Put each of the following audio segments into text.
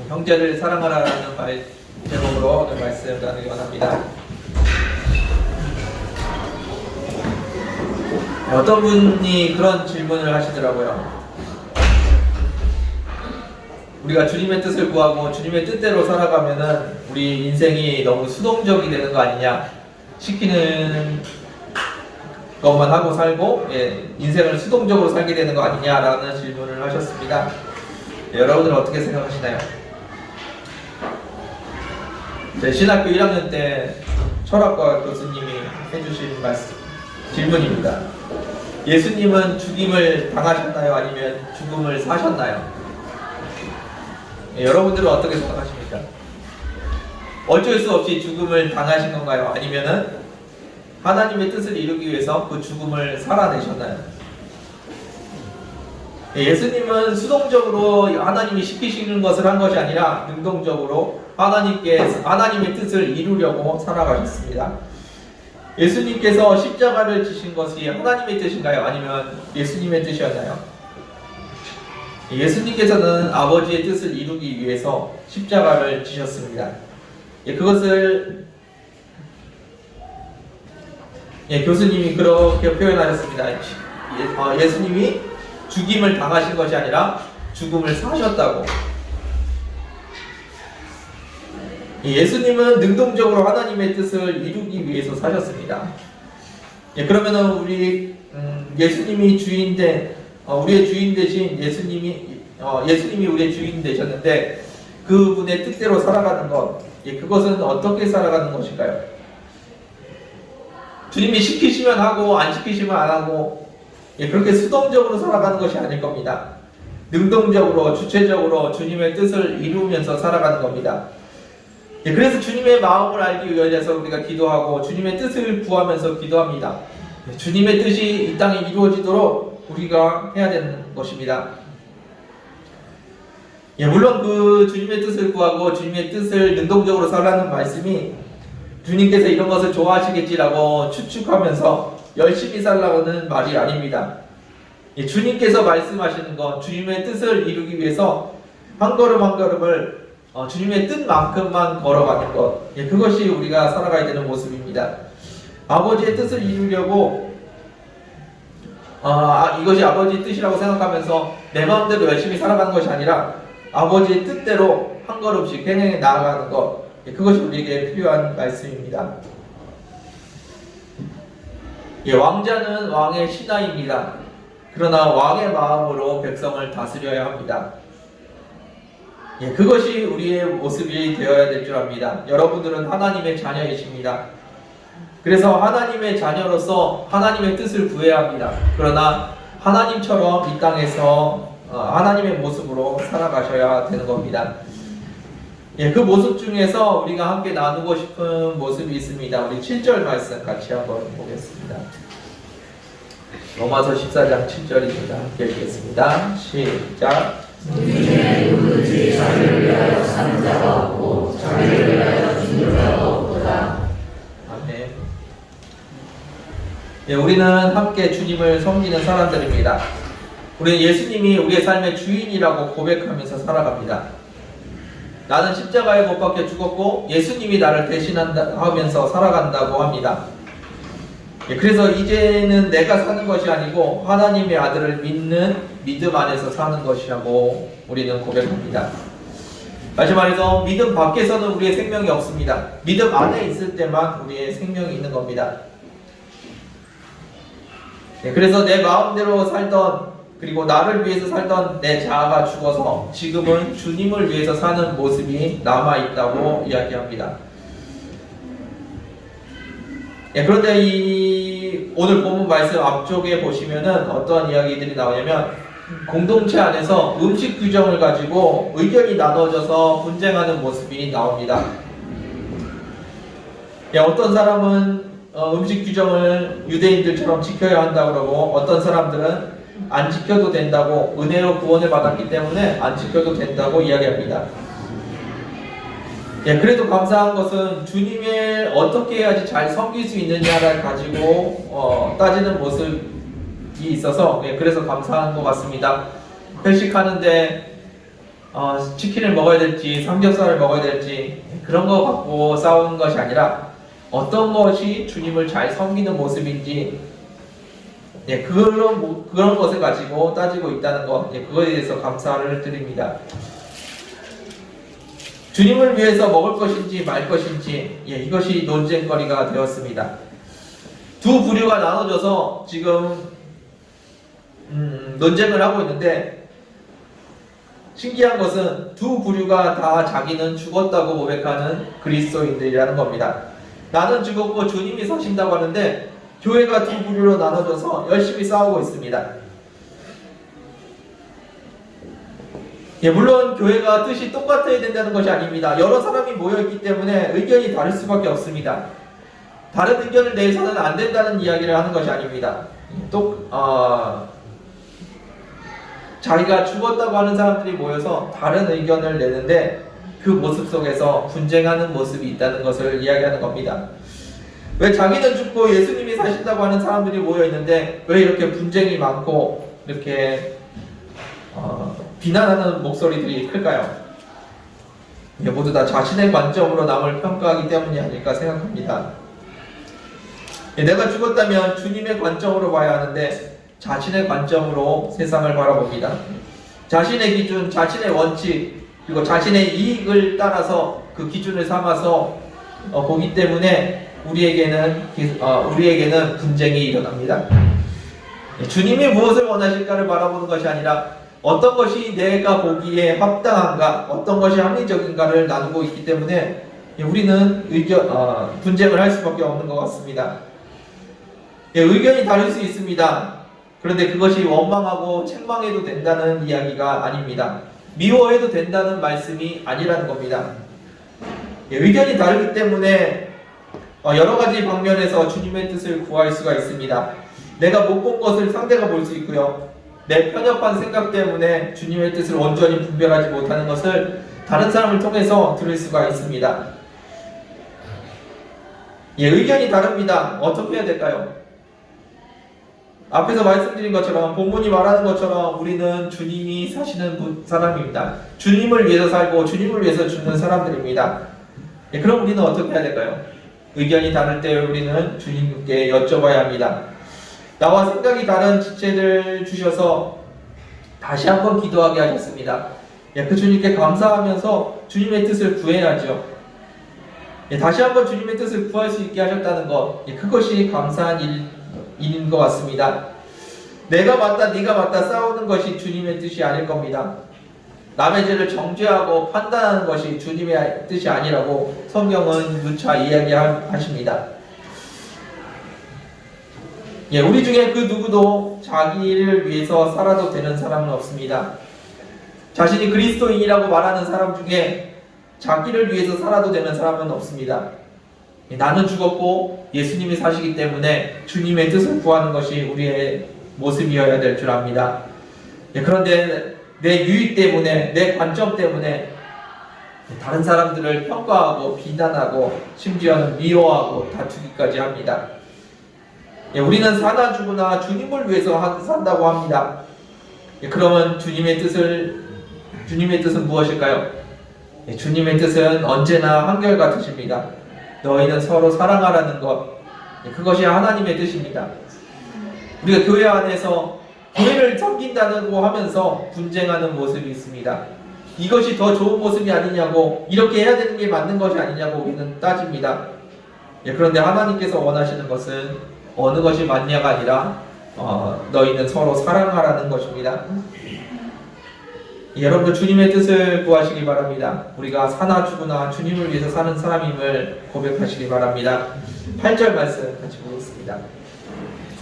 형제를 사랑하라라는 제목으로 오늘 말씀을 나누기 원합니다. 어떤 분이 그런 질문을 하시더라고요. 우리가 주님의 뜻을 구하고 주님의 뜻대로 살아가면은 우리 인생이 너무 수동적이 되는 거 아니냐, 시키는 것만 하고 살고 인생을 수동적으로 살게 되는 거 아니냐라는 질문을 하셨습니다. 여러분들은 어떻게 생각하시나요? 신학교 1학년 때 철학과 교수님이 해주신 질문입니다. 예수님은 죽임을 당하셨나요? 아니면 죽음을 사셨나요? 여러분들은 어떻게 생각하십니까? 어쩔 수 없이 죽음을 당하신 건가요? 아니면은 하나님의 뜻을 이루기 위해서 그 죽음을 살아내셨나요? 예수님은 수동적으로 하나님이 시키시는 것을 한 것이 아니라 능동적으로 하나님의 뜻을 이루려고 살아가셨습니다. 예수님께서 십자가를 지신 것이 하나님의 뜻인가요? 아니면 예수님의 뜻이었나요? 예수님께서는 아버지의 뜻을 이루기 위해서 십자가를 지셨습니다. 그것을 교수님이 그렇게 표현하셨습니다. 예수님이 죽임을 당하신 것이 아니라 죽음을 사셨다고. 예수님은 능동적으로 하나님의 뜻을 이루기 위해서 사셨습니다. 그러면은 우리 예수님이 우리의 주인 대신 예수님이 우리의 주인 되셨는데 그분의 뜻대로 살아가는 것, 그것은 어떻게 살아가는 것일까요? 주님이 시키시면 하고 안 시키시면 안 하고 그렇게 수동적으로 살아가는 것이 아닐 겁니다. 능동적으로 주체적으로 주님의 뜻을 이루면서 살아가는 겁니다. 그래서 주님의 마음을 알기 위해서 우리가 기도하고 주님의 뜻을 구하면서 기도합니다. 주님의 뜻이 이 땅에 이루어지도록 우리가 해야 되는 것입니다. 물론 그 주님의 뜻을 구하고 주님의 뜻을 능동적으로 살라는 말씀이 주님께서 이런 것을 좋아하시겠지라고 추측하면서 열심히 살라고는 말이 아닙니다. 주님께서 말씀하시는 것, 주님의 뜻을 이루기 위해서 한 걸음 한 걸음을 주님의 뜻만큼만 걸어가는 것, 그것이 우리가 살아가야 되는 모습입니다. 아버지의 뜻을 이루려고 이것이 아버지의 뜻이라고 생각하면서 내 마음대로 열심히 살아가는 것이 아니라 아버지의 뜻대로 한 걸음씩 행해 나아가는 것, 그것이 우리에게 필요한 말씀입니다. 왕자는 왕의 신하입니다. 그러나 왕의 마음으로 백성을 다스려야 합니다. 그것이 우리의 모습이 되어야 될 줄 압니다. 여러분들은 하나님의 자녀이십니다. 그래서 하나님의 자녀로서 하나님의 뜻을 구해야 합니다. 그러나 하나님처럼 이 땅에서 하나님의 모습으로 살아가셔야 되는 겁니다. 그 모습 중에서 우리가 함께 나누고 싶은 모습이 있습니다. 우리 7절 말씀 같이 한번 보겠습니다. 로마서 14장 7절입니다. 함께 읽겠습니다. 시작. 우리는 누구든지 자기를 위하여 사는 자가 없고 자기를 위하여 죽는 자가 없도다. 아멘. 우리는 함께 주님을 섬기는 사람들입니다. 우리는 예수님이 우리의 삶의 주인이라고 고백하면서 살아갑니다. 나는 십자가에 못 박혀 죽었고 예수님이 나를 대신하면서 살아간다고 합니다. 그래서 이제는 내가 사는 것이 아니고 하나님의 아들을 믿는 믿음 안에서 사는 것이라고 우리는 고백합니다. 다시 말해서 믿음 밖에서는 우리의 생명이 없습니다. 믿음 안에 있을 때만 우리의 생명이 있는 겁니다. 그래서 내 마음대로 살던, 그리고 나를 위해서 살던 내 자아가 죽어서 지금은 주님을 위해서 사는 모습이 남아있다고 이야기합니다. 그런데 오늘 본문 말씀 앞쪽에 보시면은 어떤 이야기들이 나오냐면 공동체 안에서 음식 규정을 가지고 의견이 나눠져서 분쟁하는 모습이 나옵니다. 어떤 사람은 음식 규정을 유대인들처럼 지켜야 한다고 그러고 어떤 사람들은 안 지켜도 된다고, 은혜로 구원을 받았기 때문에 안 지켜도 된다고 이야기합니다. 그래도 감사한 것은 주님의 어떻게 해야지 잘 섬길 수 있느냐를 가지고 따지는 모습이 있어서 그래서 감사한 것 같습니다. 회식하는데 치킨을 먹어야 될지 삼겹살을 먹어야 될지 그런 거 갖고 싸우는 것이 아니라 어떤 것이 주님을 잘 섬기는 모습인지 그런 것을 가지고 따지고 있다는 것, 그거에 대해서 감사를 드립니다. 주님을 위해서 먹을 것인지 말 것인지 이것이 논쟁거리가 되었습니다. 두 부류가 나눠져서 지금 논쟁을 하고 있는데, 신기한 것은 두 부류가 다 자기는 죽었다고 고백하는 그리스도인들이라는 겁니다. 나는 죽었고 주님이 사신다고 하는데 교회가 두 부류로 나눠져서 열심히 싸우고 있습니다. 물론 교회가 뜻이 똑같아야 된다는 것이 아닙니다. 여러 사람이 모여있기 때문에 의견이 다를 수밖에 없습니다. 다른 의견을 내서는 안 된다는 이야기를 하는 것이 아닙니다. 자기가 죽었다고 하는 사람들이 모여서 다른 의견을 내는데 그 모습 속에서 분쟁하는 모습이 있다는 것을 이야기하는 겁니다. 왜 자기는 죽고 예수님이 사신다고 하는 사람들이 모여있는데 왜 이렇게 분쟁이 많고 이렇게 비난하는 목소리들이 클까요? 모두 다 자신의 관점으로 남을 평가하기 때문이 아닐까 생각합니다. 내가 죽었다면 주님의 관점으로 봐야 하는데 자신의 관점으로 세상을 바라봅니다. 자신의 기준, 자신의 원칙, 그리고 자신의 이익을 따라서 그 기준을 삼아서 보기 때문에 우리에게는 분쟁이 일어납니다. 주님이 무엇을 원하실까를 바라보는 것이 아니라 어떤 것이 내가 보기에 합당한가, 어떤 것이 합리적인가를 나누고 있기 때문에 우리는 분쟁을 할 수밖에 없는 것 같습니다. 의견이 다를 수 있습니다. 그런데 그것이 원망하고 책망해도 된다는 이야기가 아닙니다. 미워해도 된다는 말씀이 아니라는 겁니다. 의견이 다르기 때문에 여러 가지 방면에서 주님의 뜻을 구할 수가 있습니다. 내가 못 본 것을 상대가 볼 수 있고요. 내 편협한 생각 때문에 주님의 뜻을 온전히 분별하지 못하는 것을 다른 사람을 통해서 들을 수가 있습니다. 의견이 다릅니다. 어떻게 해야 될까요? 앞에서 말씀드린 것처럼 본문이 말하는 것처럼 우리는 주님이 사시는 사람입니다. 주님을 위해서 살고 주님을 위해서 죽는 사람들입니다. 그럼 우리는 어떻게 해야 될까요? 의견이 다를 때 우리는 주님께 여쭤봐야 합니다. 나와 생각이 다른 지체를 주셔서 다시 한번 기도하게 하셨습니다. 그 주님께 감사하면서 주님의 뜻을 구해야죠. 다시 한번 주님의 뜻을 구할 수 있게 하셨다는 것, 그것이 감사한 일인 것 같습니다. 내가 맞다 네가 맞다 싸우는 것이 주님의 뜻이 아닐 겁니다. 남의 죄를 정죄하고 판단하는 것이 주님의 뜻이 아니라고 성경은 누차 이야기하십니다. 우리 중에 그 누구도 자기를 위해서 살아도 되는 사람은 없습니다. 자신이 그리스도인이라고 말하는 사람 중에 자기를 위해서 살아도 되는 사람은 없습니다. 나는 죽었고 예수님이 사시기 때문에 주님의 뜻을 구하는 것이 우리의 모습이어야 될 줄 압니다. 그런데 내 유익 때문에, 내 관점 때문에 다른 사람들을 평가하고 비난하고 심지어는 미워하고 다투기까지 합니다. 우리는 사나 죽으나 주님을 위해서 산다고 합니다. 그러면 주님의 뜻은 무엇일까요? 주님의 뜻은 언제나 한결같으십니다. 너희는 서로 사랑하라는 것, 그것이 하나님의 뜻입니다. 우리가 교회 안에서 교회를 섬긴다고 하면서 분쟁하는 모습이 있습니다. 이것이 더 좋은 모습이 아니냐고, 이렇게 해야 되는 게 맞는 것이 아니냐고 우리는 따집니다. 그런데 하나님께서 원하시는 것은 어느 것이 맞냐가 아니라 너희는 서로 사랑하라는 것입니다. 여러분들 주님의 뜻을 구하시기 바랍니다. 우리가 사나 죽으나 주님을 위해서 사는 사람임을 고백하시기 바랍니다. 8절 말씀 같이 보겠습니다.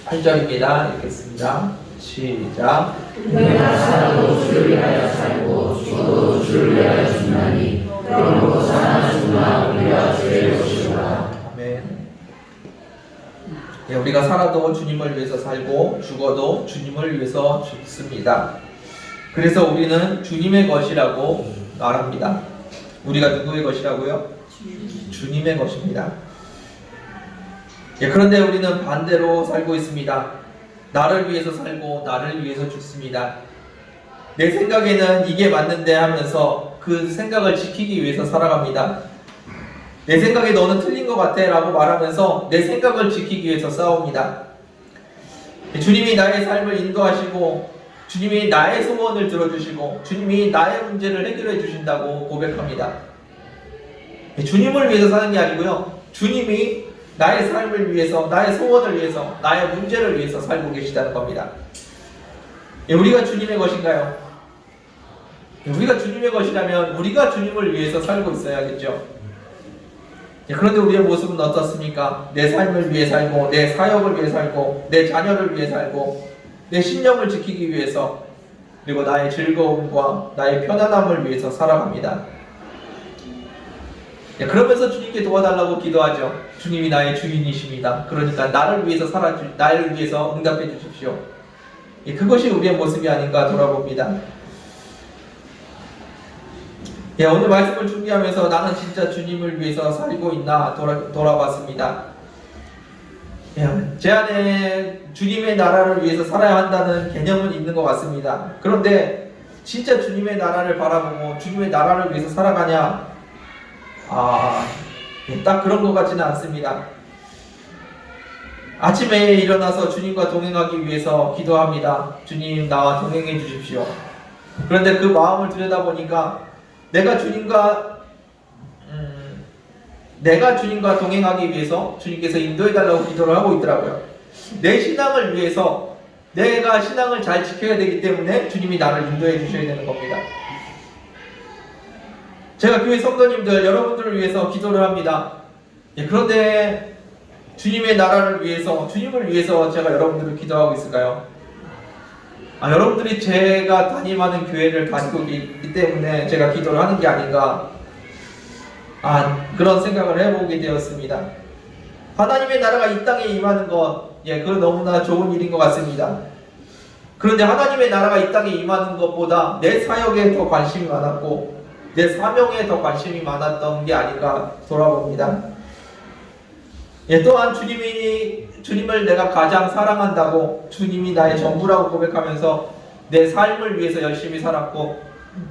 8절입니다. 읽겠습니다. 시작. 내가 살아도 주를 위하여 살고 죽어도 주를 위하여 죽나니 그러므로 사나 죽으나 우리가 주의 것이로다. 아멘. 우리가 살아도 주님을 위해서 살고 죽어도 주님을 위해서 죽습니다. 그래서 우리는 주님의 것이라고 말합니다. 우리가 누구의 것이라고요? 주님의 것입니다. 그런데 우리는 반대로 살고 있습니다. 나를 위해서 살고 나를 위해서 죽습니다. 내 생각에는 이게 맞는데 하면서 그 생각을 지키기 위해서 살아갑니다. 내 생각에 너는 틀린 것 같아 라고 말하면서 내 생각을 지키기 위해서 싸웁니다. 주님이 나의 삶을 인도하시고 주님이 나의 소원을 들어주시고 주님이 나의 문제를 해결해 주신다고 고백합니다. 주님을 위해서 사는 게 아니고요, 주님이 나의 삶을 위해서, 나의 소원을 위해서, 나의 문제를 위해서 살고 계시다는 겁니다. 우리가 주님의 것인가요? 우리가 주님의 것이라면 우리가 주님을 위해서 살고 있어야겠죠. 그런데 우리의 모습은 어떻습니까? 내 삶을 위해 살고, 내 사역을 위해 살고, 내 자녀를 위해 살고, 내 신념을 지키기 위해서, 그리고 나의 즐거움과 나의 편안함을 위해서 살아갑니다. 그러면서 주님께 도와달라고 기도하죠. 주님이 나의 주인이십니다. 그러니까 나를 위해서 나를 위해서 응답해 주십시오. 그것이 우리의 모습이 아닌가 돌아봅니다. 오늘 말씀을 준비하면서 나는 진짜 주님을 위해서 살고 있나 돌아봤습니다. 제 안에 주님의 나라를 위해서 살아야 한다는 개념은 있는 것 같습니다. 그런데 진짜 주님의 나라를 바라보고 주님의 나라를 위해서 살아가냐? 딱 그런 것 같지는 않습니다. 아침에 일어나서 주님과 동행하기 위해서 기도합니다. 주님, 나와 동행해 주십시오. 그런데 그 마음을 들여다보니까 내가 주님과 동행하기 위해서 주님께서 인도해달라고 기도를 하고 있더라고요. 내 신앙을 위해서 내가 신앙을 잘 지켜야 되기 때문에 주님이 나를 인도해 주셔야 되는 겁니다. 제가 교회 성도님들, 여러분들을 위해서 기도를 합니다. 그런데 주님의 나라를 위해서, 주님을 위해서 제가 여러분들을 기도하고 있을까요? 여러분들이 제가 담임하는 교회를 다니고 있기 때문에 제가 기도를 하는 게 아닌가, 그런 생각을 해보게 되었습니다. 하나님의 나라가 이 땅에 임하는 것, 그건 너무나 좋은 일인 것 같습니다. 그런데 하나님의 나라가 이 땅에 임하는 것보다 내 사역에 더 관심이 많았고 내 사명에 더 관심이 많았던 게 아닌가 돌아봅니다. 또한 주님을 내가 가장 사랑한다고, 주님이 나의 전부라고 고백하면서 내 삶을 위해서 열심히 살았고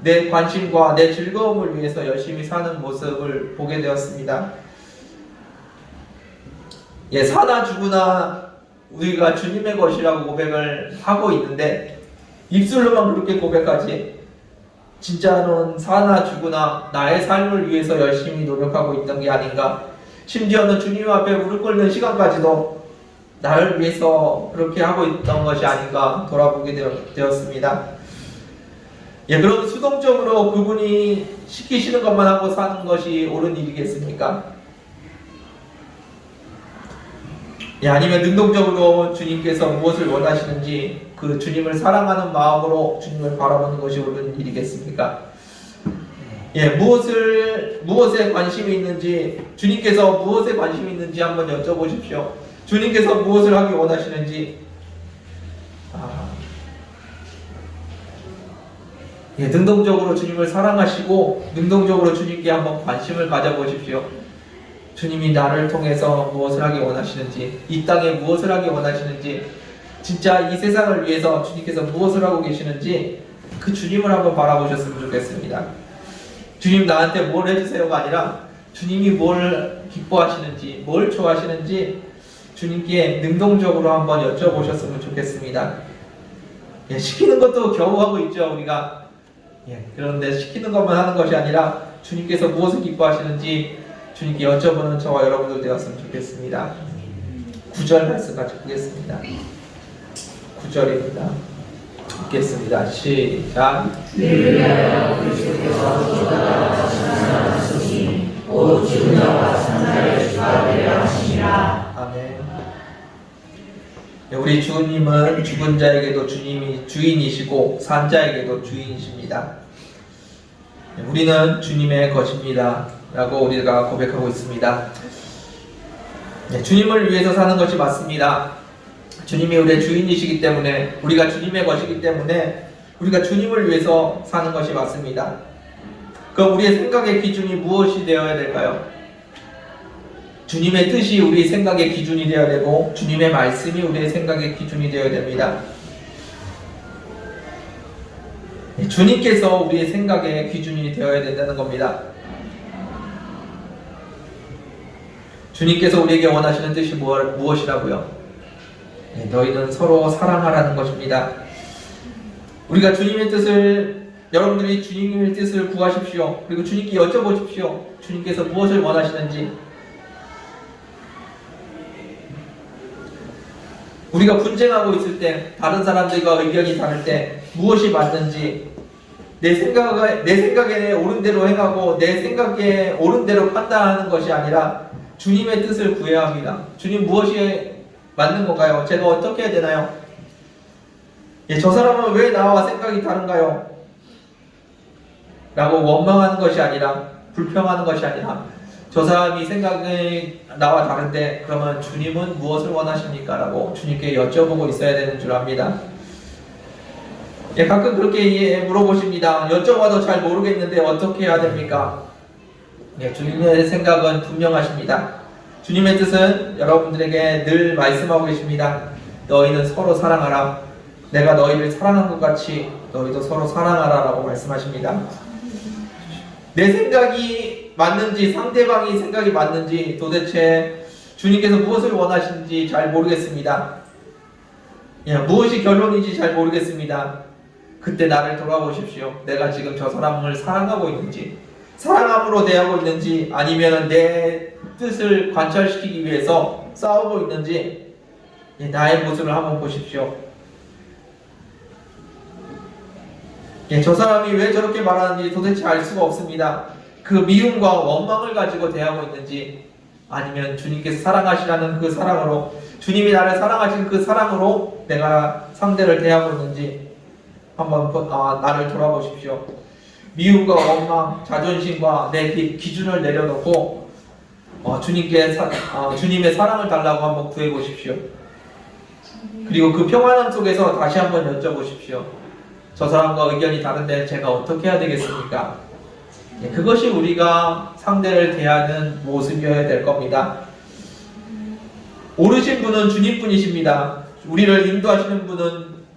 내 관심과 내 즐거움을 위해서 열심히 사는 모습을 보게 되었습니다. 사나 죽으나 우리가 주님의 것이라고 고백을 하고 있는데 입술로만 그렇게 고백하지 진짜로는 사나 죽으나 나의 삶을 위해서 열심히 노력하고 있던 게 아닌가. 심지어는 주님 앞에 무릎 꿇는 시간까지도 나를 위해서 그렇게 하고 있던 것이 아닌가 돌아보게 되었습니다. 그럼 수동적으로 그분이 시키시는 것만 하고 사는 것이 옳은 일이겠습니까? 아니면 능동적으로 주님께서 무엇을 원하시는지 그 주님을 사랑하는 마음으로 주님을 바라보는 것이 옳은 일이겠습니까? 무엇에 관심이 있는지, 주님께서 무엇에 관심이 있는지 한번 여쭤보십시오. 주님께서 무엇을 하기 원하시는지. 능동적으로 주님을 사랑하시고 능동적으로 주님께 한번 관심을 가져보십시오. 주님이 나를 통해서 무엇을 하기 원하시는지, 이 땅에 무엇을 하기 원하시는지, 진짜 이 세상을 위해서 주님께서 무엇을 하고 계시는지 그 주님을 한번 바라보셨으면 좋겠습니다. 주님 나한테 뭘 해주세요가 아니라 주님이 뭘 기뻐하시는지, 뭘 좋아하시는지 주님께 능동적으로 한번 여쭤보셨으면 좋겠습니다. 시키는 것도 겨우 하고 있죠, 우리가. 그런데 시키는 것만 하는 것이 아니라 주님께서 무엇을 기뻐하시는지 주님께 여쭤보는 저와 여러분들 되었으면 좋겠습니다. 9절 말씀 같이 보겠습니다. 9절입니다. 읽겠습니다. 시작. 이를 위하여 그리스도께서 죽었다가 살아나셨으니 곧 죽은 자와 산 자의 주가 되려 하시니라. 아멘. 우리 주님은 죽은 자에게도 주님이 주인이시고 산 자에게도 주인이십니다. 우리는 주님의 것입니다 라고 우리가 고백하고 있습니다. 주님을 위해서 사는 것이 맞습니다. 주님이 우리의 주인이시기 때문에, 우리가 주님의 것이기 때문에 우리가 주님을 위해서 사는 것이 맞습니다. 그럼 우리의 생각의 기준이 무엇이 되어야 될까요? 주님의 뜻이 우리 생각의 기준이 되어야 되고 주님의 말씀이 우리의 생각의 기준이 되어야 됩니다. 주님께서 우리의 생각의 기준이 되어야 된다는 겁니다. 주님께서 우리에게 원하시는 뜻이 무엇이라고요? 너희는 서로 사랑하라는 것입니다. 우리가 주님의 뜻을, 여러분들이 주님의 뜻을 구하십시오. 그리고 주님께 여쭤보십시오. 주님께서 무엇을 원하시는지. 우리가 분쟁하고 있을 때, 다른 사람들과 의견이 다를 때 무엇이 맞는지, 내 생각에 옳은 대로 행하고 내 생각에 옳은 대로 판단하는 것이 아니라 주님의 뜻을 구해야 합니다. 주님 무엇이 맞는 건가요? 제가 어떻게 해야 되나요? 저 사람은 왜 나와 생각이 다른가요? 라고 원망하는 것이 아니라, 불평하는 것이 아니라, 저 사람이 생각이 나와 다른데 그러면 주님은 무엇을 원하십니까? 라고 주님께 여쭤보고 있어야 되는 줄 압니다. 가끔 그렇게 물어보십니다. 여쭤봐도 잘 모르겠는데 어떻게 해야 됩니까? 주님의 생각은 분명하십니다. 주님의 뜻은 여러분들에게 늘 말씀하고 계십니다. 너희는 서로 사랑하라. 내가 너희를 사랑한 것 같이 너희도 서로 사랑하라 라고 말씀하십니다. 내 생각이 맞는지 상대방이 생각이 맞는지 도대체 주님께서 무엇을 원하시는지 잘 모르겠습니다. 무엇이 결론인지 잘 모르겠습니다. 그때 나를 돌아보십시오. 내가 지금 저 사람을 사랑하고 있는지, 사랑함으로 대하고 있는지, 아니면 내 뜻을 관철시키기 위해서 싸우고 있는지, 나의 모습을 한번 보십시오. 저 사람이 왜 저렇게 말하는지 도대체 알 수가 없습니다. 그 미움과 원망을 가지고 대하고 있는지, 아니면 주님께서 사랑하시라는 그 사랑으로, 주님이 나를 사랑하신 그 사랑으로 내가 상대를 대하고 있는지 한번 나를 돌아보십시오. 미움과 원망, 자존심과 내 기준을 내려놓고 주님의 사랑을 달라고 한번 구해보십시오. 그리고 그 평안함 속에서 다시 한번 여쭤보십시오. 저 사람과 의견이 다른데 제가 어떻게 해야 되겠습니까? 그것이 우리가 상대를 대하는 모습이어야 될 겁니다. 오르신 분은 주님뿐이십니다. 우리를 인도하시는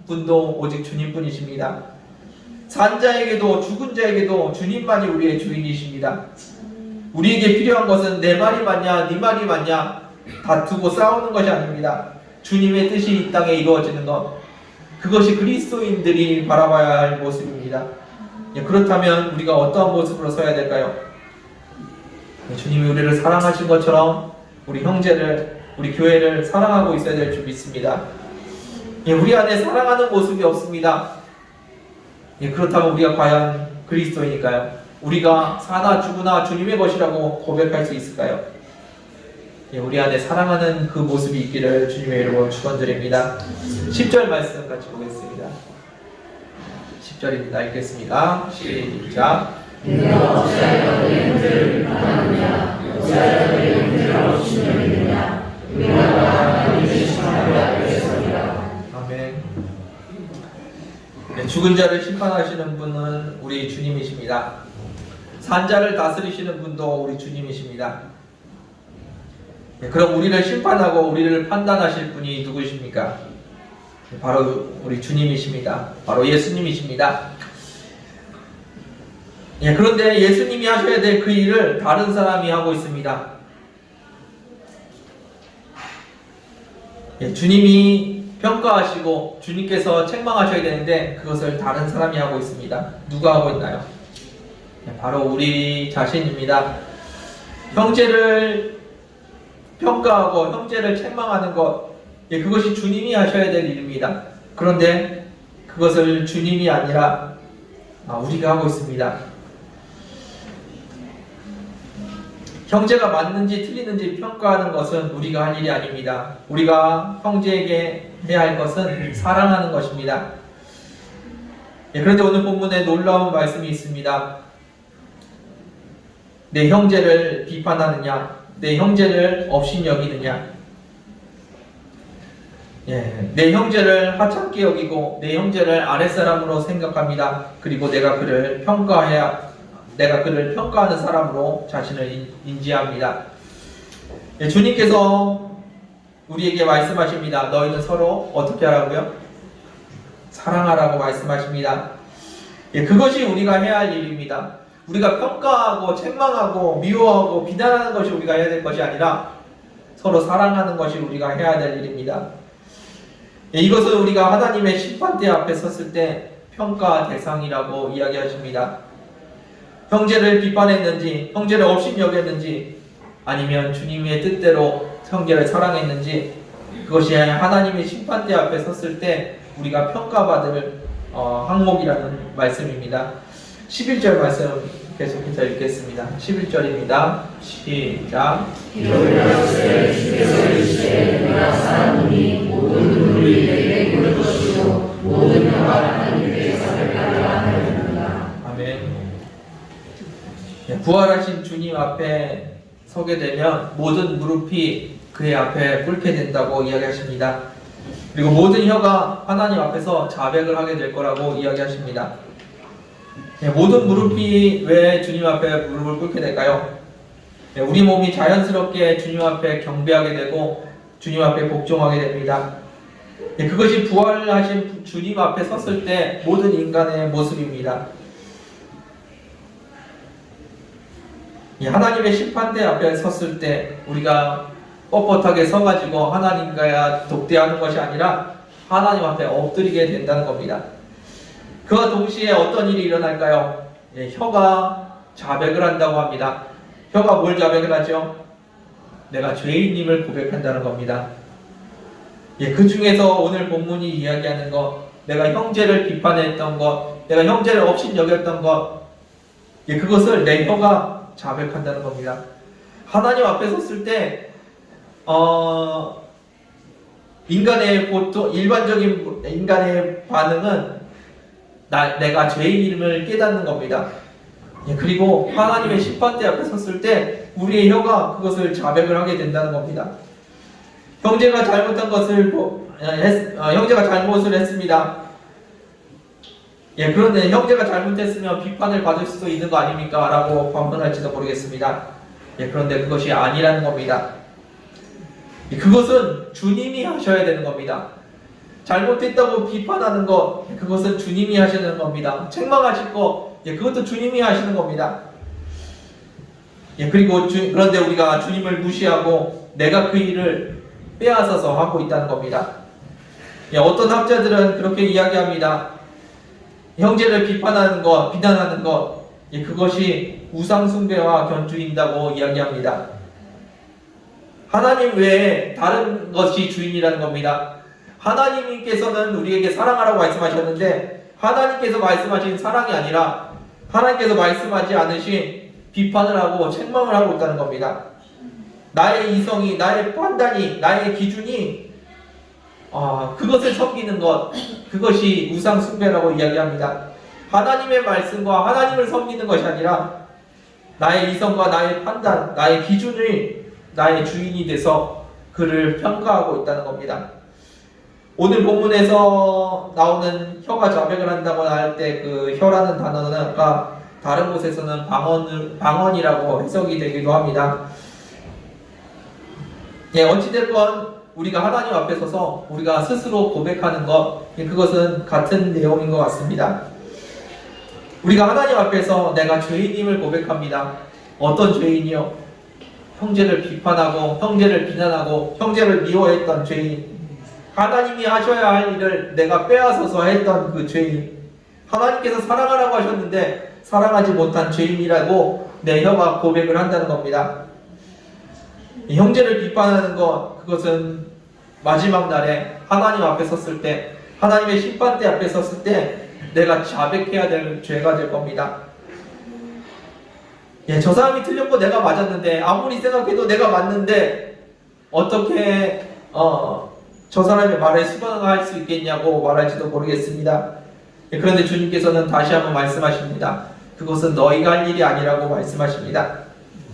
분도 오직 주님뿐이십니다. 산 자에게도 죽은 자에게도 주님만이 우리의 주인이십니다. 우리에게 필요한 것은 내 말이 맞냐, 네 말이 맞냐 다투고 싸우는 것이 아닙니다. 주님의 뜻이 이 땅에 이루어지는 것, 그것이 그리스도인들이 바라봐야 할 모습입니다. 그렇다면 우리가 어떠한 모습으로 서야 될까요? 주님이 우리를 사랑하신 것처럼 우리 형제를, 우리 교회를 사랑하고 있어야 될 줄 믿습니다. 우리 안에 사랑하는 모습이 없습니다. 그렇다면 우리가 과연 그리스도인일까요? 우리가 사나 죽으나 주님의 것이라고 고백할 수 있을까요? 우리 안에 사랑하는 그 모습이 있기를 주님의 이름으로 축원드립니다. 10절 말씀 같이 보겠습니다. 10절입니다. 읽겠습니다. 시작. 내가 어찌하여 내 형제를 비판하느냐, 어찌하여 내 형제를 없이느냐, 우리가 하나님의 심판을 받게 서리라. 아멘. 죽은 자를 심판하시는 분은 우리 주님이십니다. 산 자를 다스리시는 분도 우리 주님이십니다. 그럼 우리를 심판하고 우리를 판단하실 분이 누구십니까? 바로 우리 주님이십니다. 바로 예수님이십니다. 그런데 예수님이 하셔야 될 그 일을 다른 사람이 하고 있습니다. 주님이 평가하시고 주님께서 책망하셔야 되는데 그것을 다른 사람이 하고 있습니다. 누가 하고 있나요? 바로 우리 자신입니다. 형제를 평가하고 형제를 책망하는 것, 그것이 주님이 하셔야 될 일입니다. 그런데 그것을 주님이 아니라 우리가 하고 있습니다. 형제가 맞는지 틀리는지 평가하는 것은 우리가 할 일이 아닙니다. 우리가 형제에게 해야 할 것은 사랑하는 것입니다. 그런데 오늘 본문에 놀라운 말씀이 있습니다. 내 형제를 비판하느냐, 내 형제를 업신여기느냐, 내 형제를 하찮게 여기고 내 형제를 아랫사람으로 생각합니다. 그리고 내가 그를 평가하는 사람으로 자신을 인지합니다. 주님께서 우리에게 말씀하십니다. 너희는 서로 어떻게 하라고요? 사랑하라고 말씀하십니다. 예, 그것이 우리가 해야 할 일입니다. 우리가 평가하고 책망하고 미워하고 비난하는 것이 우리가 해야 될 것이 아니라 서로 사랑하는 것이 우리가 해야 될 일입니다. 예, 이것은 우리가 하나님의 심판대 앞에 섰을 때 평가 대상이라고 이야기하십니다. 형제를 비판했는지, 형제를 업신여겼는지, 아니면 주님의 뜻대로 형제를 사랑했는지, 그것이 하나님의 심판대 앞에 섰을 때 우리가 평가받을 항목이라는 말씀입니다. 11절 말씀 계속해서 읽겠습니다. 11절입니다. 시작. 이러면서 주께서 이르시되 내가 사랑하니 모든 눈물이 내게 올 것이요 모든 혀가 하나님께 자백하리라 하였느니라. 아멘. 부활하신 주님 앞에 서게 되면 모든 무릎이 그의 앞에 꿇게 된다고 이야기하십니다. 그리고 모든 혀가 하나님 앞에서 자백을 하게 될 거라고 이야기하십니다. 모든 무릎이 왜 주님 앞에 무릎을 꿇게 될까요? 우리 몸이 자연스럽게 주님 앞에 경배하게 되고 주님 앞에 복종하게 됩니다. 그것이 부활하신 주님 앞에 섰을 때 모든 인간의 모습입니다. 하나님의 심판대 앞에 섰을 때 우리가 뻣뻣하게 서가지고 하나님과 독대하는 것이 아니라 하나님 앞에 엎드리게 된다는 겁니다. 그와 동시에 어떤 일이 일어날까요? 혀가 자백을 한다고 합니다. 혀가 뭘 자백을 하죠? 내가 죄인임을 고백한다는 겁니다. 그 중에서 오늘 본문이 이야기하는 것, 내가 형제를 비판했던 것, 내가 형제를 업신여겼던 것, 그것을 내 혀가 자백한다는 겁니다. 하나님 앞에 섰을 때 인간의 보통 일반적인 인간의 반응은 내가 죄인임을 깨닫는 겁니다. 그리고 하나님의 심판대 앞에 섰을 때 우리의 혀가 그것을 자백을 하게 된다는 겁니다. 형제가 잘못한 것을 형제가 잘못을 했습니다. 그런데 형제가 잘못했으면 비판을 받을 수도 있는 거 아닙니까? 라고 반문할지도 모르겠습니다. 그런데 그것이 아니라는 겁니다. 그것은 주님이 하셔야 되는 겁니다. 잘못했다고 비판하는 것, 그것은 주님이 하시는 겁니다. 책망하실 것, 그것도 주님이 하시는 겁니다. 그리고 그런데 우리가 주님을 무시하고 내가 그 일을 빼앗아서 하고 있다는 겁니다. 어떤 학자들은 그렇게 이야기합니다. 형제를 비판하는 것, 비난하는 것, 그것이 우상숭배와 견주인다고 이야기합니다. 하나님 외에 다른 것이 주인이라는 겁니다. 하나님께서는 우리에게 사랑하라고 말씀하셨는데 하나님께서 말씀하신 사랑이 아니라 하나님께서 말씀하지 않으신 비판을 하고 책망을 하고 있다는 겁니다. 나의 이성이, 나의 판단이, 나의 기준이 그것을 섬기는 것, 그것이 우상 숭배라고 이야기합니다. 하나님의 말씀과 하나님을 섬기는 것이 아니라 나의 이성과 나의 판단, 나의 기준을 나의 주인이 돼서 그를 평가하고 있다는 겁니다. 오늘 본문에서 나오는 혀가 자백을 한다고 할 때 그 혀라는 단어는 아까 다른 곳에서는 방언이라고 해석이 되기도 합니다. 어찌됐건 우리가 하나님 앞에 서서 우리가 스스로 고백하는 것, 그것은 같은 내용인 것 같습니다. 우리가 하나님 앞에서 내가 죄인임을 고백합니다. 어떤 죄인이요? 형제를 비판하고 형제를 비난하고 형제를 미워했던 죄인, 하나님이 하셔야 할 일을 내가 빼앗아서 했던 그 죄인, 하나님께서 사랑하라고 하셨는데 사랑하지 못한 죄인이라고 내 혀가 고백을 한다는 겁니다. 형제를 비판하는 것, 그것은 마지막 날에 하나님 앞에 섰을 때, 하나님의 심판대 앞에 섰을 때 내가 자백해야 될 죄가 될 겁니다. 저 사람이 틀렸고 내가 맞았는데, 아무리 생각해도 내가 맞는데 어떻게 저 사람의 말에 수긍할 수 있겠냐고 말할지도 모르겠습니다. 그런데 주님께서는 다시 한번 말씀하십니다. 그것은 너희가 할 일이 아니라고 말씀하십니다.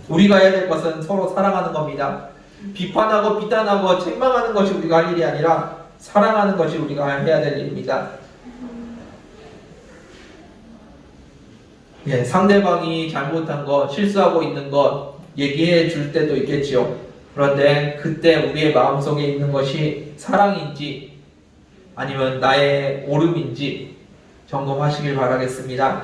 우리가 해야 될 것은 서로 사랑하는 겁니다. 비판하고 비난하고 책망하는 것이 우리가 할 일이 아니라 사랑하는 것이 우리가 해야 될 일입니다. 상대방이 잘못한 것, 실수하고 있는 것 얘기해 줄 때도 있겠지요. 그런데 그때 우리의 마음속에 있는 것이 사랑인지 아니면 나의 옳음인지 점검하시길 바라겠습니다.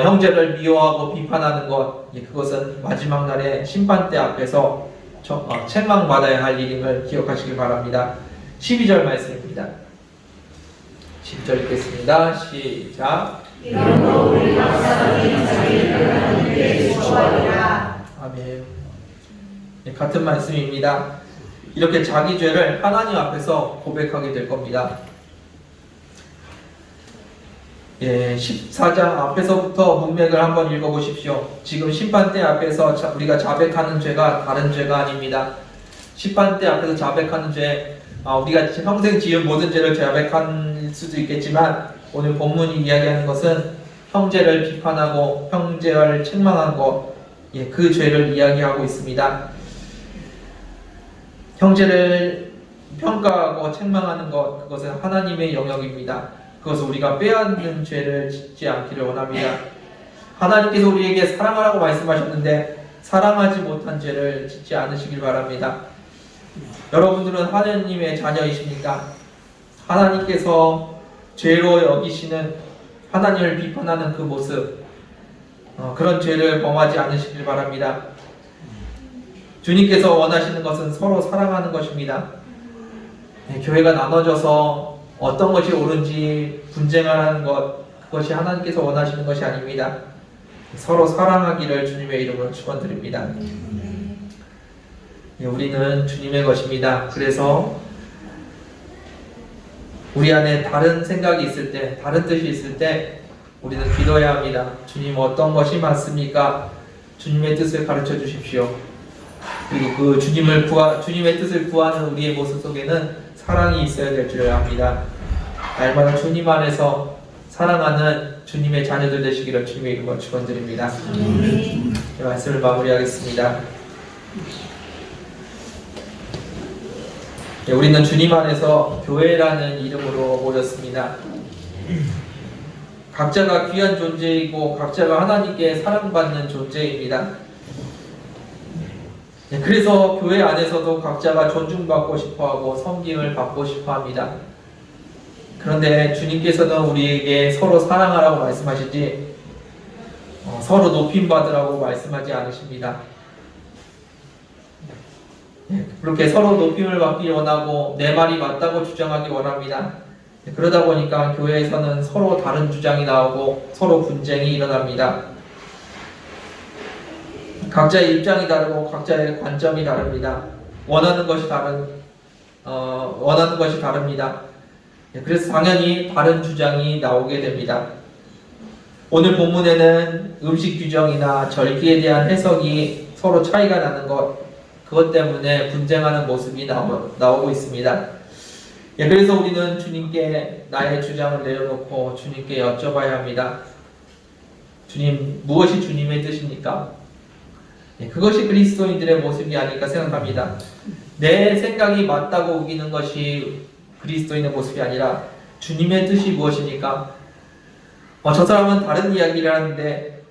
형제를 미워하고 비판하는 것, 그것은 마지막 날에 심판대 앞에서 책망받아야 할 일임을 기억하시길 바랍니다. 12절 말씀입니다. 12절 읽겠습니다. 시작. 이러므로 우리 각 사람이 자기를 하나님께 주시하리라. 아멘. 같은 말씀입니다. 이렇게 자기 죄를 하나님 앞에서 고백하게 될 겁니다. 14장 앞에서부터 문맥을 한번 읽어보십시오. 지금 심판대 앞에서 우리가 자백하는 죄가 다른 죄가 아닙니다. 심판대 앞에서 자백하는 죄, 우리가 평생 지은 모든 죄를 자백할 수도 있겠지만 오늘 본문이 이야기하는 것은 형제를 비판하고 형제를 책망한 것, 그 죄를 이야기하고 있습니다. 형제를 평가하고 책망하는 것, 그것은 하나님의 영역입니다. 그것은 우리가 빼앗는 죄를 짓지 않기를 원합니다. 하나님께서 우리에게 사랑하라고 말씀하셨는데 사랑하지 못한 죄를 짓지 않으시길 바랍니다. 여러분들은 하나님의 자녀이십니까? 하나님께서 죄로 여기시는, 하나님을 비판하는 그 모습, 그런 죄를 범하지 않으시길 바랍니다. 주님께서 원하시는 것은 서로 사랑하는 것입니다. 교회가 나눠져서 어떤 것이 옳은지 분쟁하는 것, 그것이 하나님께서 원하시는 것이 아닙니다. 서로 사랑하기를 주님의 이름으로 축원드립니다. 우리는 주님의 것입니다. 그래서 우리 안에 다른 생각이 있을 때, 다른 뜻이 있을 때 우리는 기도해야 합니다. 주님, 어떤 것이 맞습니까? 주님의 뜻을 가르쳐 주십시오. 그리고 그 주님의 뜻을 구하는 우리의 모습 속에는 사랑이 있어야 될 줄 압니다. 날마다 주님 안에서 사랑하는 주님의 자녀들 되시기를 주님의 이름으로 축원드립니다. 말씀을 마무리하겠습니다. 우리는 주님 안에서 교회라는 이름으로 모였습니다. 각자가 귀한 존재이고 각자가 하나님께 사랑받는 존재입니다. 그래서 교회 안에서도 각자가 존중받고 싶어하고 섬김을 받고 싶어합니다. 그런데 주님께서는 우리에게 서로 사랑하라고 말씀하시지 서로 높임받으라고 말씀하지 않으십니다. 그렇게 서로 높임을 받기 원하고 내 말이 맞다고 주장하기 원합니다. 그러다 보니까 교회에서는 서로 다른 주장이 나오고 서로 분쟁이 일어납니다. 각자의 입장이 다르고 각자의 관점이 다릅니다. 원하는 것이 다릅니다. 그래서 당연히 다른 주장이 나오게 됩니다. 오늘 본문에는 음식 규정이나 절기에 대한 해석이 서로 차이가 나는 것, 그것 때문에 분쟁하는 모습이 나오고 있습니다. 그래서 우리는 주님께 나의 주장을 내려놓고 주님께 여쭤봐야 합니다. 주님, 무엇이 주님의 뜻입니까? 그것이 그리스도인들의 모습이 아닐까 생각합니다. 내 생각이 맞다고 우기는 것이 그리스도인의 모습이 아니라 주님의 뜻이 무엇입니까? 저 사람은 다른 이야기를 하는데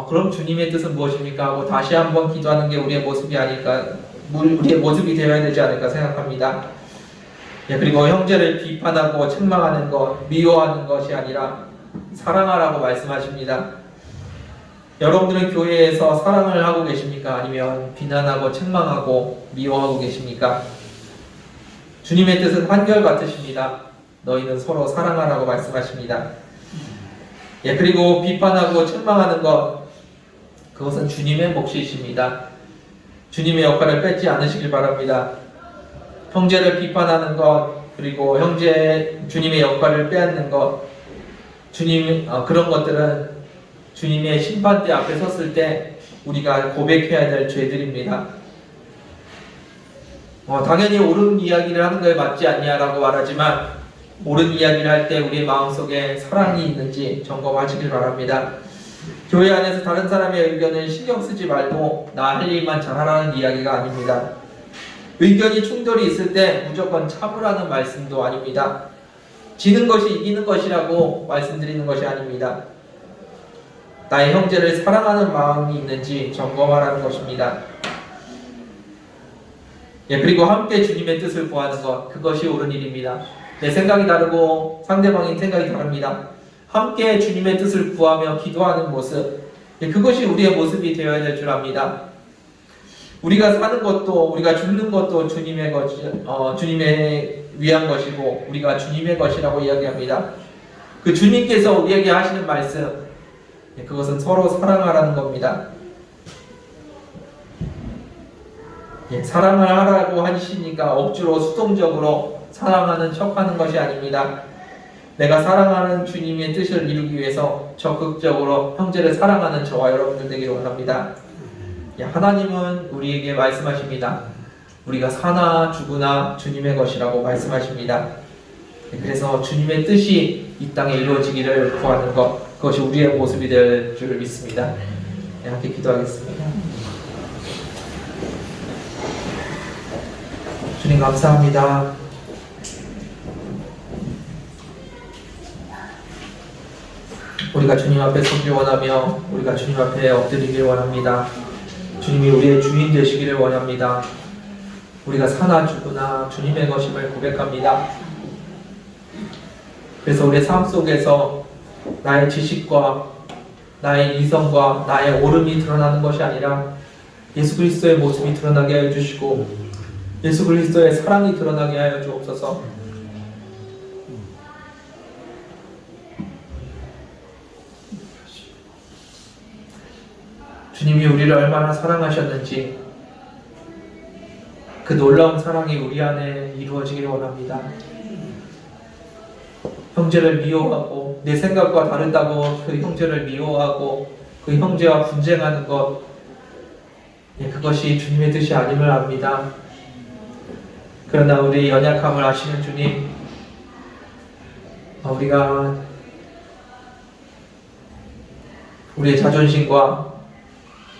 그럼 주님의 뜻은 무엇입니까? 하고 다시 한번 기도하는 게 우리의 모습이 아닐까, 우리의 모습이 되어야 되지 않을까 생각합니다. 그리고 형제를 비판하고 책망하는 것, 미워하는 것이 아니라 사랑하라고 말씀하십니다. 여러분들은 교회에서 사랑을 하고 계십니까? 아니면 비난하고 책망하고 미워하고 계십니까? 주님의 뜻은 한결같으십니다. 너희는 서로 사랑하라고 말씀하십니다. 그리고 비판하고 책망하는 것, 그것은 주님의 몫이십니다. 주님의 역할을 뺏지 않으시길 바랍니다. 형제를 비판하는 것, 그리고 주님의 역할을 빼앗는 것, 그런 것들은 주님의 심판대 앞에 섰을 때 우리가 고백해야 될 죄들입니다. 당연히 옳은 이야기를 하는 거에 맞지 않냐라고 말하지만 옳은 이야기를 할 때 우리의 마음속에 사랑이 있는지 점검하시길 바랍니다. 교회 안에서 다른 사람의 의견을 신경 쓰지 말고 나 할 일만 잘하라는 이야기가 아닙니다. 의견이 충돌이 있을 때 무조건 참으라는 말씀도 아닙니다. 지는 것이 이기는 것이라고 말씀드리는 것이 아닙니다. 나의 형제를 사랑하는 마음이 있는지 점검하라는 것입니다. 그리고 함께 주님의 뜻을 구하는 것, 그것이 옳은 일입니다. 내 생각이 다르고 상대방의 생각이 다릅니다. 함께 주님의 뜻을 구하며 기도하는 모습, 그것이 우리의 모습이 되어야 될 줄 압니다. 우리가 사는 것도 우리가 죽는 것도 주님의 주님의 위한 것이고 우리가 주님의 것이라고 이야기합니다. 그 주님께서 우리에게 하시는 말씀, 그것은 서로 사랑하라는 겁니다. 사랑을 하라고 하시니까 억지로 수동적으로 사랑하는 척하는 것이 아닙니다. 내가 사랑하는 주님의 뜻을 이루기 위해서 적극적으로 형제를 사랑하는 저와 여러분들 되기를 원합니다. 하나님은 우리에게 말씀하십니다. 우리가 사나 죽으나 주님의 것이라고 말씀하십니다. 그래서 주님의 뜻이 이 땅에 이루어지기를 구하는 것, 그것이 우리의 모습이 될 줄 믿습니다. 함께 기도하겠습니다. 주님 감사합니다. 우리가 주님 앞에 서기를 원하며 우리가 주님 앞에 엎드리기를 원합니다. 주님이 우리의 주인 되시기를 원합니다. 우리가 사나 죽으나 주님의 것임을 고백합니다. 그래서 우리의 삶 속에서 나의 지식과 나의 이성과 나의 옳음이 드러나는 것이 아니라 예수 그리스도의 모습이 드러나게 하여 주시고 예수 그리스도의 사랑이 드러나게 하여 주옵소서. 주님이 우리를 얼마나 사랑하셨는지 그 놀라운 사랑이 우리 안에 이루어지기를 원합니다. 형제를 미워하고 내 생각과 다르다고 그 형제를 미워하고 그 형제와 분쟁하는 것, 그것이 주님의 뜻이 아님을 압니다. 그러나 우리의 연약함을 아시는 주님, 우리가 우리의 자존심과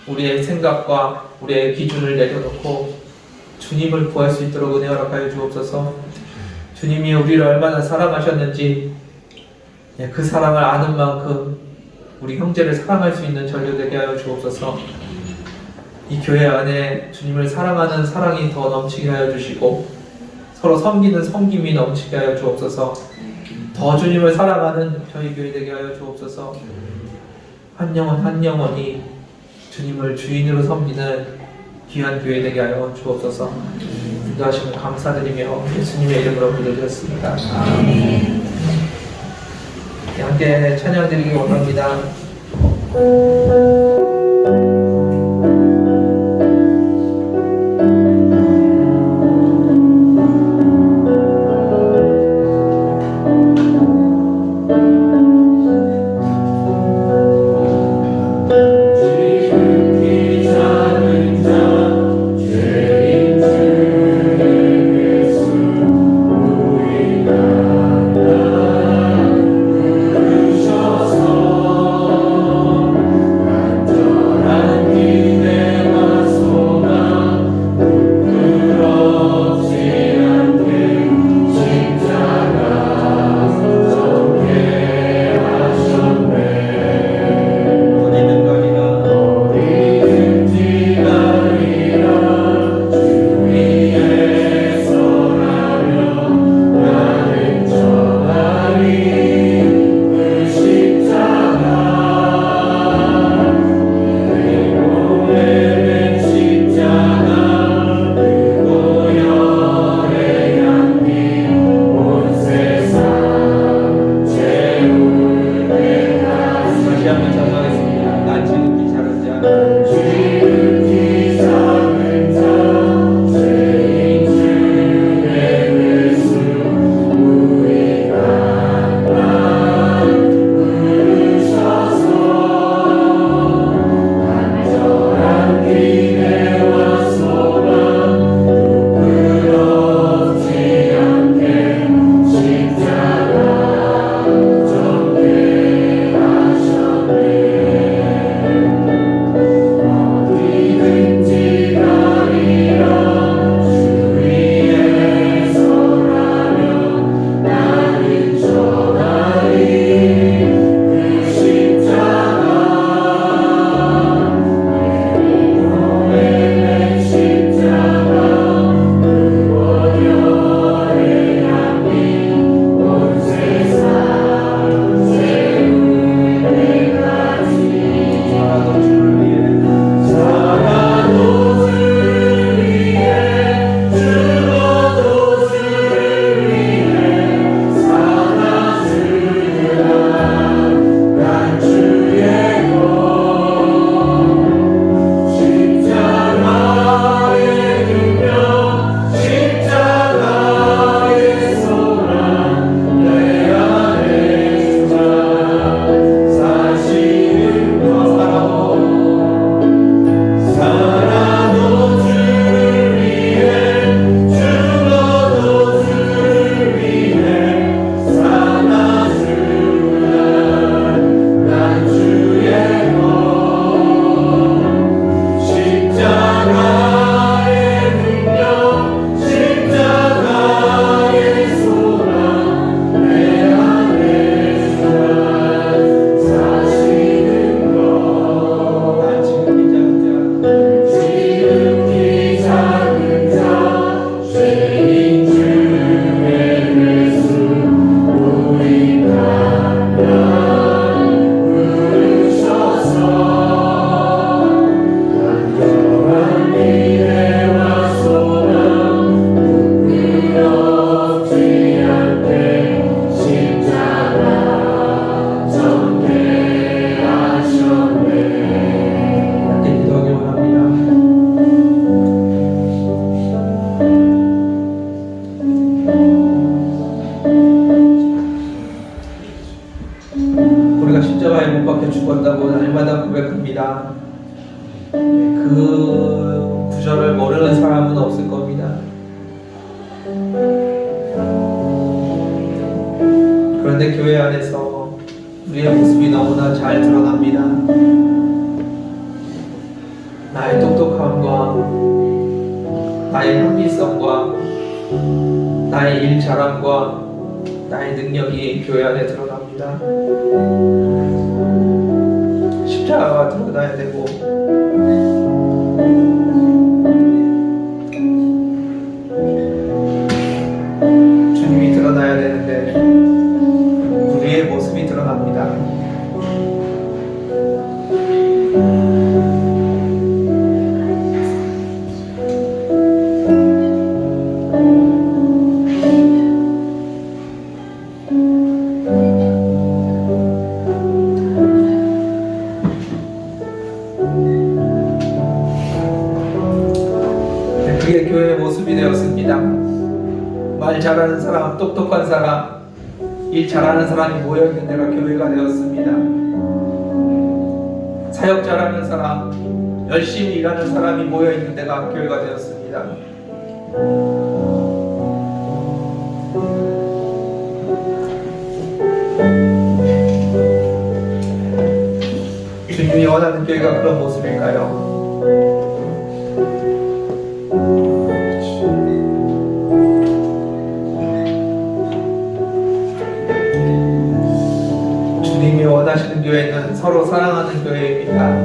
우리의 생각과 우리의 기준을 내려놓고 주님을 구할 수 있도록 은혜 허락하여 주옵소서. 주님이 우리를 얼마나 사랑하셨는지 그 사랑을 아는 만큼 우리 형제를 사랑할 수 있는 전류 되게 하여 주옵소서. 이 교회 안에 주님을 사랑하는 사랑이 더 넘치게 하여 주시고 서로 섬기는 섬김이 넘치게 하여 주옵소서. 더 주님을 사랑하는 저희 교회 되게 하여 주옵소서. 한 영혼 한 영혼이 주님을 주인으로 섬기는 귀한 교회 되게 하여 주옵소서. 인도하시면 감사드리며 예수님의 이름으로 기도드렸습니다. 아멘. 함께 찬양드리기 원합니다. 겁니다. 그 구절을 모르는 사람은 없을 겁니다. 그런데 교회 안에서 우리의 모습이 너무나 잘 드러납니다. 나의 똑똑함과 나의 합리성과 나의 일 잘함과 나의 능력이 교회 안에 드러납니다. 십자가가 드러나야 되고 주님이 드러나야 되는데 우리의 모습이 드러납니다. 그게 교회의 모습이 되었습니다. 말 잘하는 사람, 똑똑한 사람, 일 잘하는 사람이 모여있는 데가 교회가 되었습니다. 사역 잘하는 사람, 열심히 일하는 사람이 모여있는 데가 교회가 되었습니다. 주님이 원하는 교회가 그런 모습일까요? 주님이 원하시는 교회는 서로 사랑하는 교회입니다.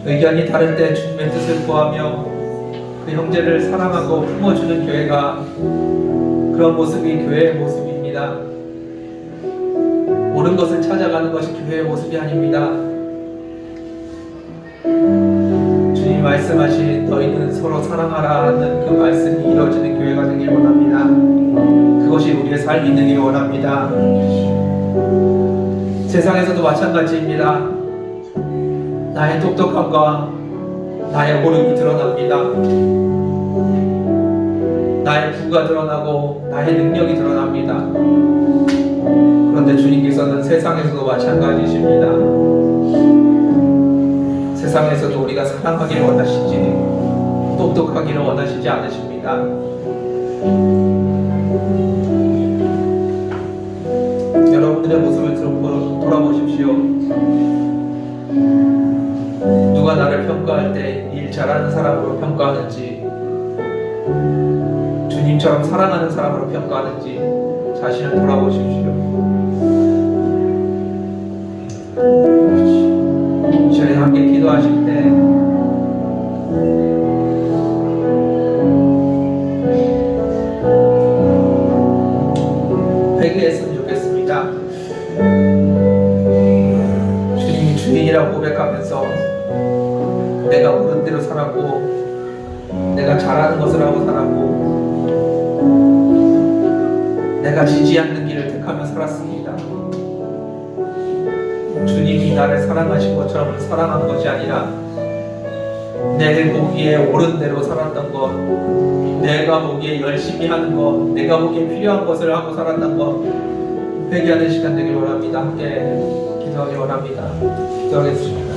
의견이 다를 때 주님의 뜻을 구하며 그 형제를 사랑하고 품어주는 교회가 그런 모습이 교회의 모습입니다. 옳은 것을 찾아가는 것이 교회의 모습이 아닙니다. 주님 말씀하신 너희는 서로 사랑하라 하는 그 말씀이 이루어지는 교회가 되길 원합니다. 그것이 우리의 삶이 되길 원합니다. 세상에서도 마찬가지입니다. 나의 똑똑함과 나의 옳음이 드러납니다. 나의 부가 드러나고 나의 능력이 드러납니다. 그런데 주님께서는 세상에서도 마찬가지십니다. 세상에서도 우리가 사랑하기를 원하시지 똑똑하기를 원하시지 않으십니다. 여러분들의 모습을 돌아보십시오. 누가 나를 평가할 때 일 잘하는 사람으로 평가하는지 주님처럼 사랑하는 사람으로 평가하는지 자신을 돌아보십시오. 저희 함께 기도하실 때 회개했으면 좋겠습니다. 주님이 주인이라고 고백하면서 내가 옳은 대로 살았고 내가 잘하는 것을 하고 살았고 내가 지지 않는 길을 택하며 살았습니다. 주님이 나를 사랑하신 것처럼 사랑한 것이 아니라 내 보기에 옳은 대로 살았던 것, 내가 보기에 열심히 하는 것, 내가 보기에 필요한 것을 하고 살았던 것 회개하는 시간 되길 원합니다. 함께 기도하기 원합니다. 기도하겠습니다.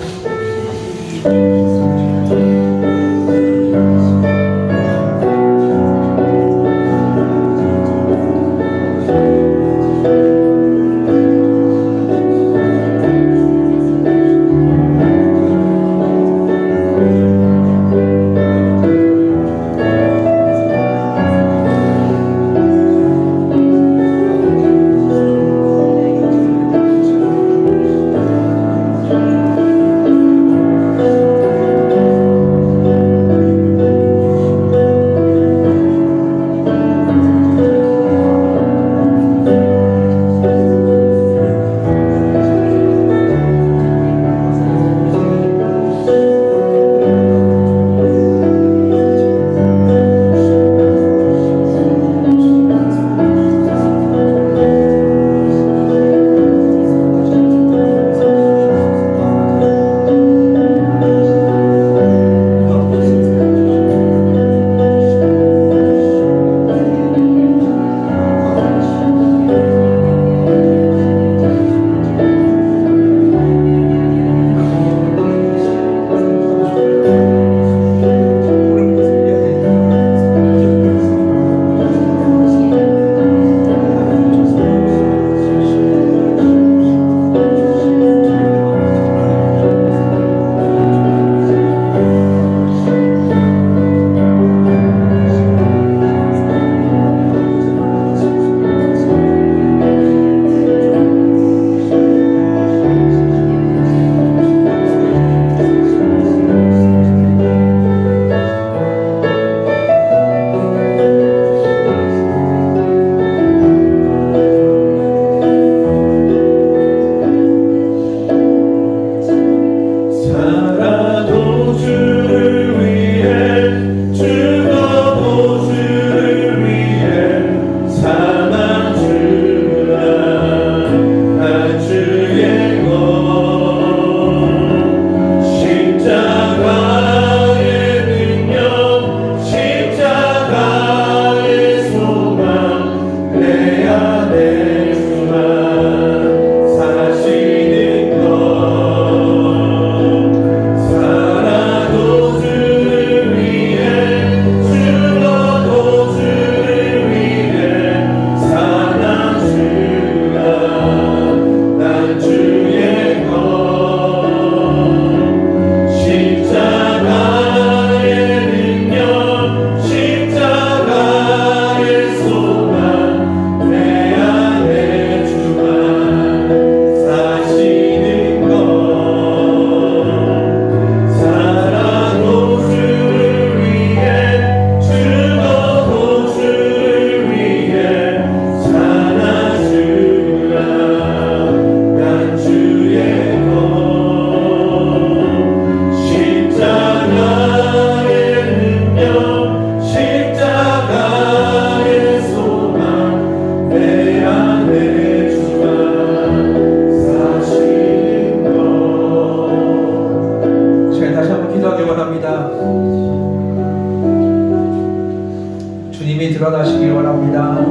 주님이 드러나시길 원합니다.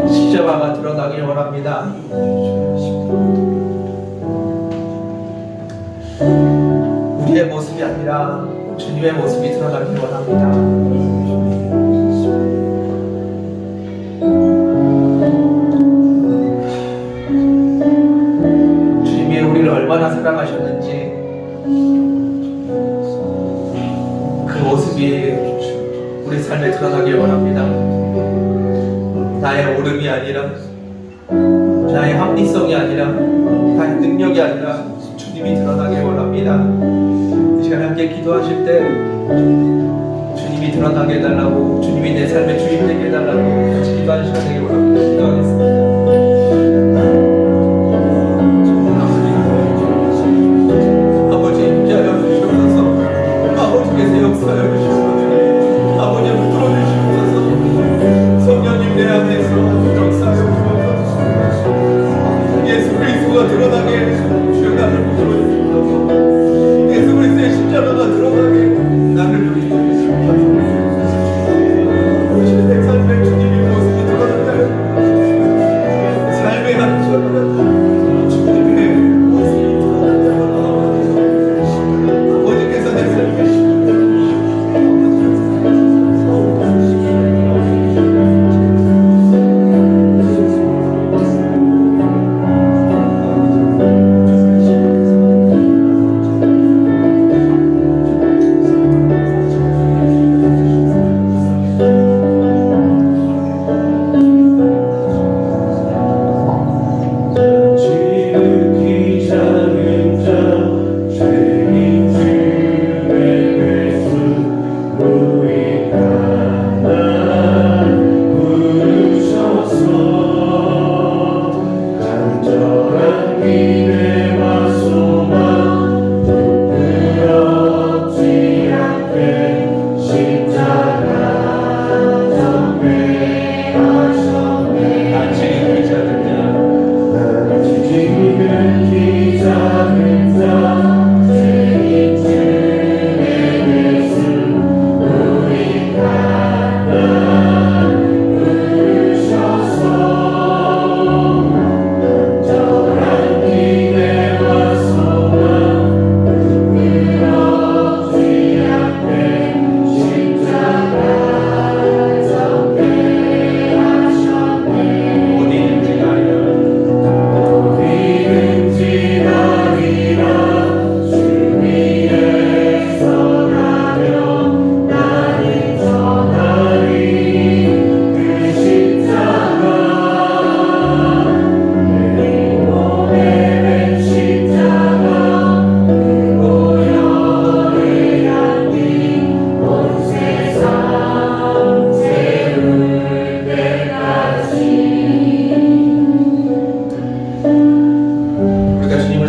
십자가가 드러나길 원합니다. 우리의 모습이 아니라 주님의 모습이 드러나길 원합니다. 주님이 우리를 얼마나 사랑하셨는지 그 모습이 우리 삶에 드러나길 원합니다. 나의 오름이 아니라, 나의 합리성이 아니라, 나의 능력이 아니라 주님이 드러나길 원합니다. 이 시간 함께 기도하실 때 주님이 드러나게 해달라고, 주님이 내 삶의 주인 되게 해달라고 같이 기도하는 시간 되길 원합니다. 기도하겠습니다. 아버지 임재하여 주시옵소서. 아버지께서 역사하여 주시옵소서. 아버지 붙들어 주시옵소서. 성령님 내 안에서 역사하여 주옵소서. 예수 그리스도가 드러나게 주여 나를 붙들어 주시옵소서. 예수 그리스도의 십자가가 드러나게 나를 붙들어 주시옵소서. 내 삶의 주님의 모습이 드러나게 삶의 한 절은 주님의 모습이 드러나게 아버지께서 내 삶의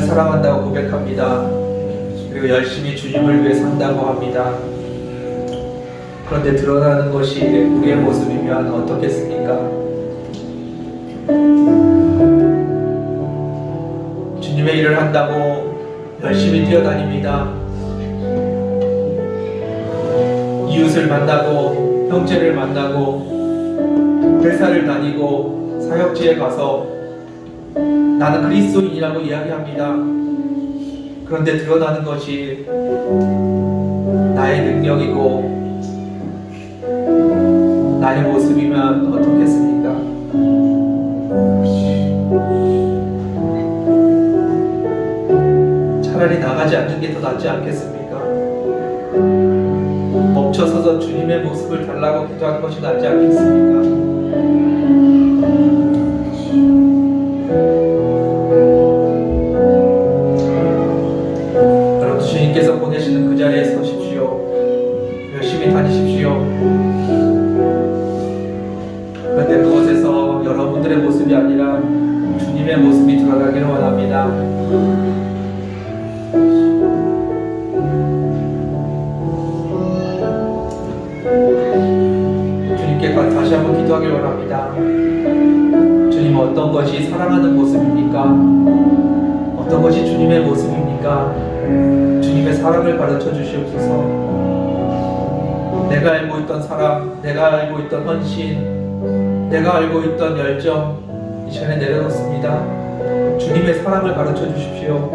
사랑한다고 고백합니다. 그리고 열심히 주님을 위해 산다고 합니다. 그런데 드러나는 것이 우리의 모습이면 어떻겠습니까? 주님의 일을 한다고 열심히 뛰어다닙니다. 이웃을 만나고 형제를 만나고 회사를 다니고 사역지에 가서 나는 그리스도인이라고 이야기합니다. 그런데 드러나는 것이 나의 능력이고 나의 모습이면 어떻겠습니까? 차라리 나가지 않는 게 더 낫지 않겠습니까? 멈춰서서 주님의 모습을 달라고 기도하는 것이 낫지 않겠습니까? 여러분, 주님께서 보내시는 그 자리에 서십시오. 열심히 다니십시오. 그런데 그곳에서 여러분들의 모습이 아니라 주님의 모습이 드러나기를 원합니다. 주님께 다시 한번 기도하길 원합니다. 주님, 어떤 것이 사랑하는 모습입니까? 어떤 것이 주님의 모습입니까? 주님의 사랑을 가르쳐 주시옵소서. 내가 알고 있던 사랑, 내가 알고 있던 헌신, 내가 알고 있던 열정 이 시간에 내려놓습니다. 주님의 사랑을 가르쳐 주십시오.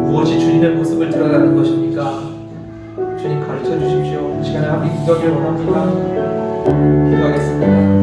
무엇이 주님의 모습을 드러나는 것입니까? 주님 가르쳐 주십시오. 이 시간에 함께 기도하길 원합니다. 기도하겠습니다.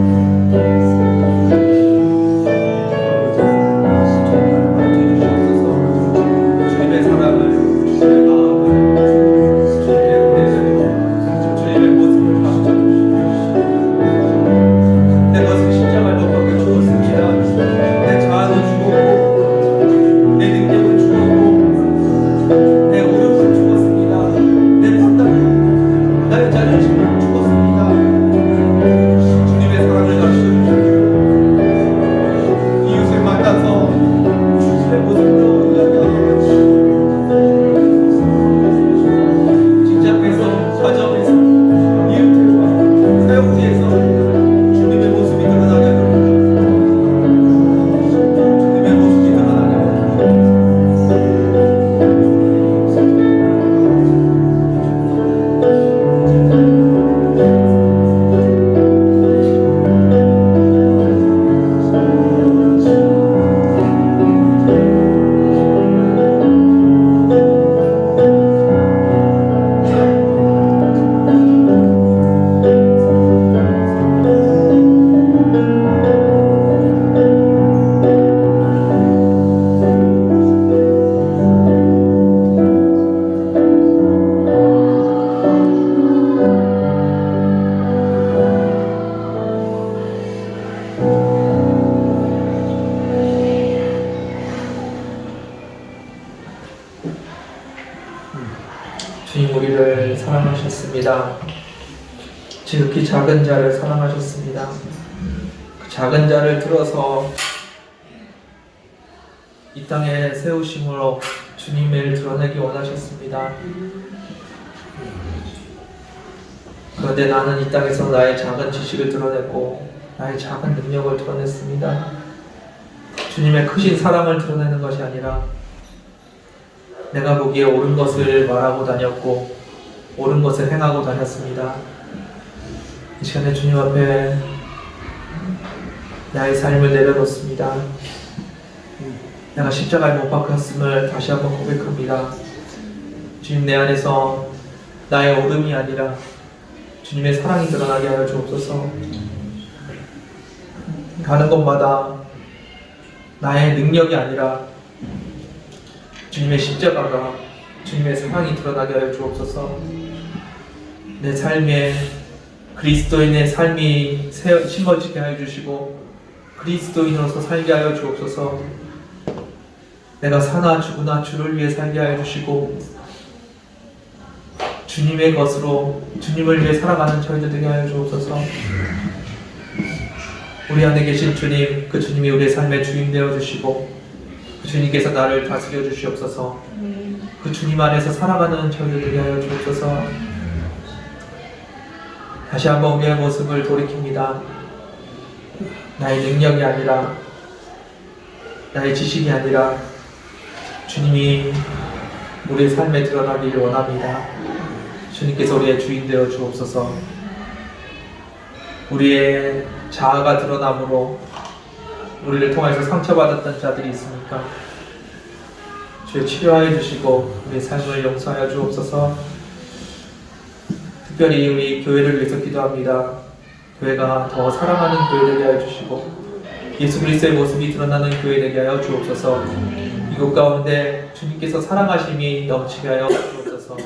주님 우리를 사랑하셨습니다. 지극히 작은 자를 사랑하셨습니다. 그 작은 자를 들어서 이 땅에 세우심으로 주님을 드러내기 원하셨습니다. 그런데 나는 이 땅에서 나의 작은 지식을 드러냈고 나의 작은 능력을 드러냈습니다. 주님의 크신 사랑을 드러내는 것이 아니라 내가 보기에 옳은 것을 말하고 다녔고 옳은 것을 행하고 다녔습니다. 이 시간에 주님 앞에 나의 삶을 내려놓습니다. 내가 십자가에 못 박혔음을 다시 한번 고백합니다. 주님 내 안에서 나의 옳음이 아니라 주님의 사랑이 드러나게 하여 주옵소서. 가는 곳마다 나의 능력이 아니라 주님의 십자가가 주님의 사랑이 드러나게 하여 주옵소서. 내 삶에 그리스도인의 삶이 심어지게 하여 주시고 그리스도인으로서 살게 하여 주옵소서. 내가 사나 죽으나 주를 위해 살게 하여 주시고 주님의 것으로 주님을 위해 살아가는 저희들 되게 하여 주옵소서. 우리 안에 계신 주님, 그 주님이 우리의 삶의 주인 되어 주시고 그 주님께서 나를 다스려 주시옵소서. 그 주님 안에서 살아가는 저희들 되게 하여 주옵소서. 다시 한번 우리의 모습을 돌이킵니다. 나의 능력이 아니라 나의 지식이 아니라 주님이 우리의 삶에 드러나기를 원합니다. 주님께서 우리의 주인 되어 주옵소서. 우리의 자아가 드러남으로 우리를 통해서 상처받았던 자들이 있습니까? 주여 치료하여 주시고 우리의 삶을 용서하여 주옵소서. 특별히 우리 교회를 위해서 기도합니다. 교회가 더 사랑하는 교회 되게 하여 주시고 예수 그리스도의 모습이 드러나는 교회 되게 하여 주옵소서. 이곳 가운데 주님께서 사랑하심이 넘치게 하여 주옵소서.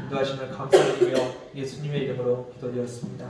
인도하심을 감사드리며 예수님의 이름으로 기도드렸습니다.